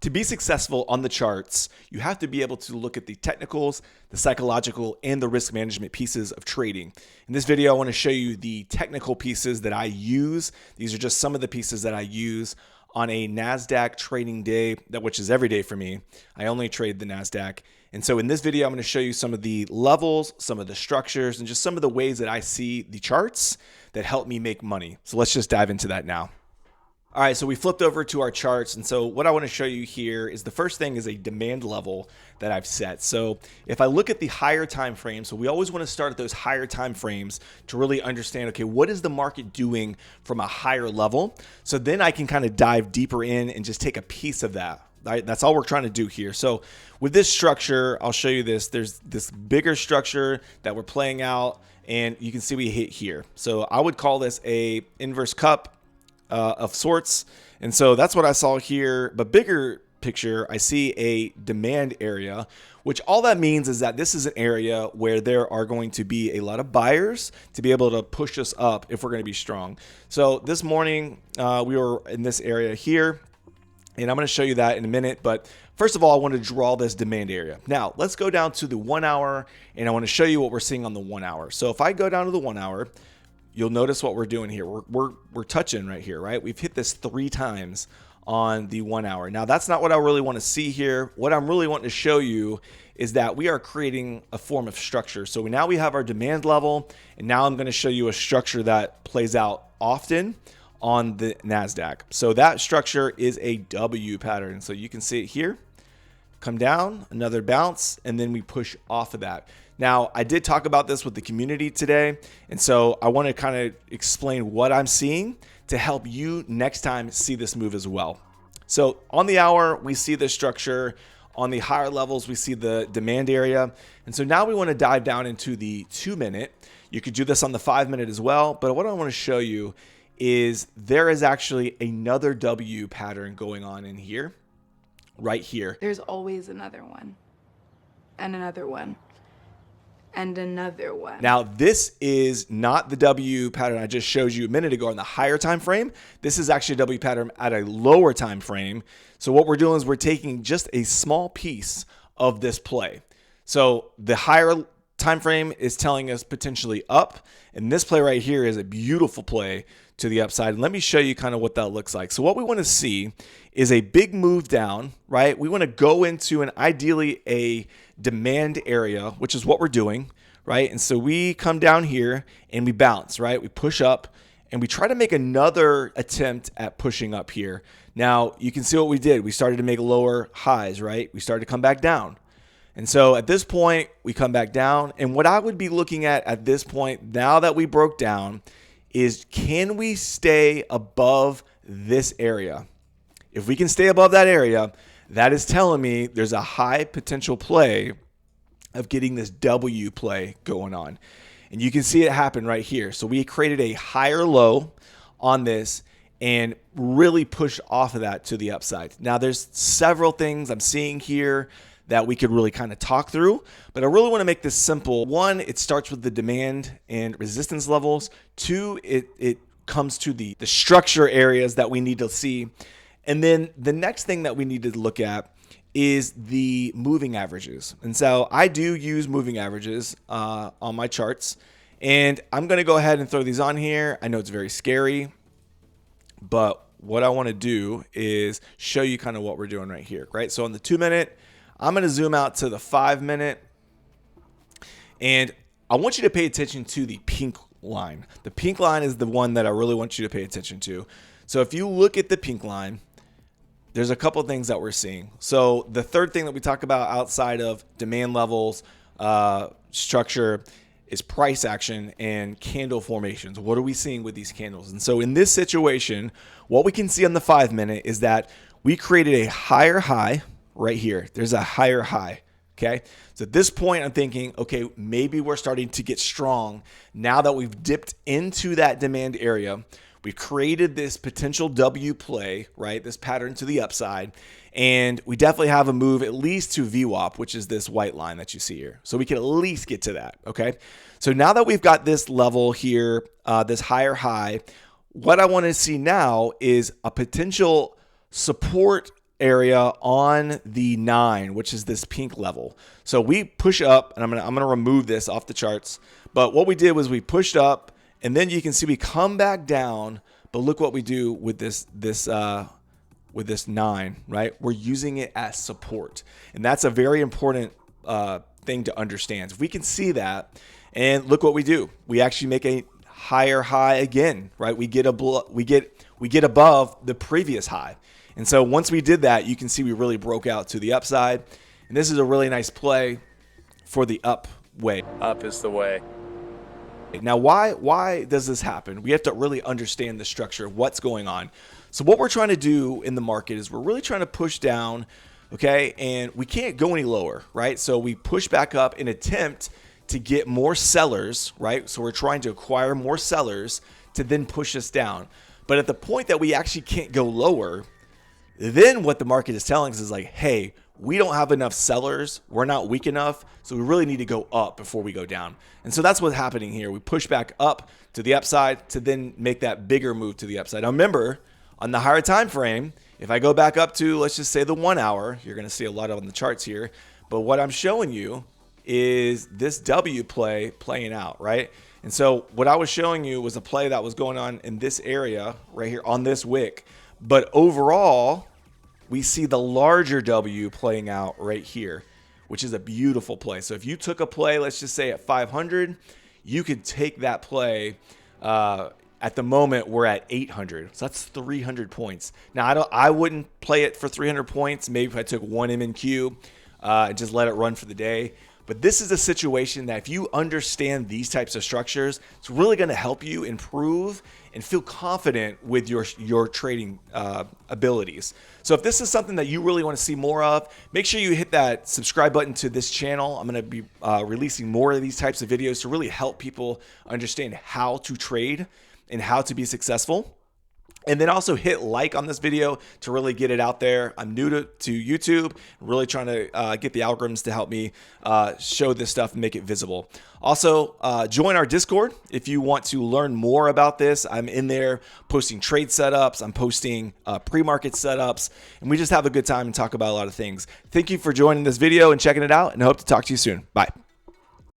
To be successful on the charts, you have to be able to look at the technicals, the psychological, and the risk management pieces of trading. In this video, I want to show you the technical pieces that I use. These are just some of the pieces that I use on a Nasdaq trading day, which is every day for me. I only trade the Nasdaq. And so in this video, I'm going to show you some of the levels, some of the structures, and just some of the ways that I see the charts that help me make money. So let's just dive into that now. All right, so we flipped over to our charts. And so what I want to show you here is the first thing is a demand level that I've set. So if I look at the higher time frame, so we always want to start at those higher time frames to really understand, okay, what is the market doing from a higher level? So then I can kind of dive deeper in and just take a piece of that. Right? That's all we're trying to do here. So with this structure, I'll show you this. There's this bigger structure that we're playing out, and you can see we hit here. So I would call this a inverse cup of sorts. And so that's what I saw here. But bigger picture, I see a demand area, which all that means is that this is an area where there are going to be a lot of buyers to be able to push us up if we're going to be strong. So this morning, we were in this area here, and I'm going to show you that in a minute. But first of all, I want to draw this demand area. Now, let's go down to the 1 hour, and I want to show you what we're seeing on the 1 hour. So if I go down to the 1 hour, you'll notice what we're doing here. We're touching right here, right? We've hit this 3 times on the 1 hour. Now, that's not what I really want to see here. What I'm really wanting to show you is that we are creating a form of structure. So now we have our demand level, and now I'm going to show you a structure that plays out often on the Nasdaq. So that structure is a W pattern. So you can see it here, come down, another bounce, and then we push off of that. Now, I did talk about this with the community today, and so I want to kind of explain what I'm seeing to help you next time see this move as well. So on the hour, we see the structure. On the higher levels, we see the demand area. And so now we want to dive down into the 2 minute. You could do this on the 5 minute as well, but what I want to show you is there is actually another W pattern going on in here, right here. There's always another one, and another one, and another one. Now, this is not the W pattern I just showed you a minute ago on the higher time frame. This is actually a W pattern at a lower time frame. So what we're doing is we're taking just a small piece of this play. So the higher time frame is telling us potentially up, and this play right here is a beautiful play to the upside. And let me show you kind of what that looks like. So what we want to see is a big move down, right? We want to go into an ideally a demand area, which is what we're doing, right? And so we come down here and we bounce, right? We push up and we try to make another attempt at pushing up here. Now you can see what we did. We started to make lower highs, right? We started to come back down. And so at this point, we come back down. And what I would be looking at this point, now that we broke down, is can we stay above this area? If we can stay above that area, that is telling me there's a high potential play of getting this W play going on. And you can see it happen right here. So we created a higher low on this and really pushed off of that to the upside. Now there's several things I'm seeing here that we could really kind of talk through, but I really want to make this simple. 1, it starts with the demand and resistance levels. 2, it comes to the structure areas that we need to see. And then the next thing that we need to look at is the moving averages. And so I do use moving averages on my charts, and I'm going to go ahead and throw these on here. I know it's very scary, but what I want to do is show you kind of what we're doing right here, right? So on the 2 minute, I'm going to zoom out to the 5 minute, and I want you to pay attention to the pink line. The pink line is the one that I really want you to pay attention to. So if you look at the pink line, there's a couple of things that we're seeing. So the third thing that we talk about outside of demand levels, structure, is price action and candle formations. What are we seeing with these candles? And so in this situation, what we can see on the 5 minute is that we created a higher high right here. There's a higher high. Okay. So at this point, I'm thinking, okay, maybe we're starting to get strong now that we've dipped into that demand area. We've created this potential W play, right? This pattern to the upside. And we definitely have a move at least to VWAP, which is this white line that you see here. So we can at least get to that. Okay. So now that we've got this level here, this higher high, what I want to see now is a potential support area on the 9, which is this pink level. So we push up, and I'm gonna remove this off the charts. But what we did was we pushed up, and then you can see we come back down. But look what we do with this 9, right? We're using it as support, and that's a very important thing to understand. If we can see that, and look what we do, we actually make a higher high again, right? We get above the previous high. And so once we did that, you can see we really broke out to the upside. And this is a really nice play for the up way. Up is the way. Now, why does this happen? We have to really understand the structure of what's going on. So what we're trying to do in the market is we're really trying to push down, okay? And we can't go any lower, right? So we push back up in attempt to get more sellers, right? So we're trying to acquire more sellers to then push us down. But at the point that we actually can't go lower, then what the market is telling us is like, hey, we don't have enough sellers. We're not weak enough. So we really need to go up before we go down. And so that's what's happening here. We push back up to the upside to then make that bigger move to the upside. Now remember, on the higher time frame, if I go back up to, let's just say the 1 hour, you're going to see a lot on the charts here. But what I'm showing you is this W play playing out, right? And so what I was showing you was a play that was going on in this area right here on this wick. But overall, we see the larger W playing out right here, which is a beautiful play. So if you took a play, let's just say at 500, you could take that play. At the moment, we're at 800. So that's 300 points. Now, I wouldn't play it for 300 points. Maybe if I took one MNQ and just let it run for the day. But this is a situation that if you understand these types of structures, it's really going to help you improve and feel confident with your trading abilities. So if this is something that you really want to see more of, make sure you hit that subscribe button to this channel. I'm going to be releasing more of these types of videos to really help people understand how to trade and how to be successful. And then also hit like on this video to really get it out there. I'm new to YouTube, really trying to get the algorithms to help me show this stuff and make it visible. Also, join our Discord if you want to learn more about this. I'm in there posting trade setups. I'm posting pre-market setups. And we just have a good time and talk about a lot of things. Thank you for joining this video and checking it out. And I hope to talk to you soon. Bye.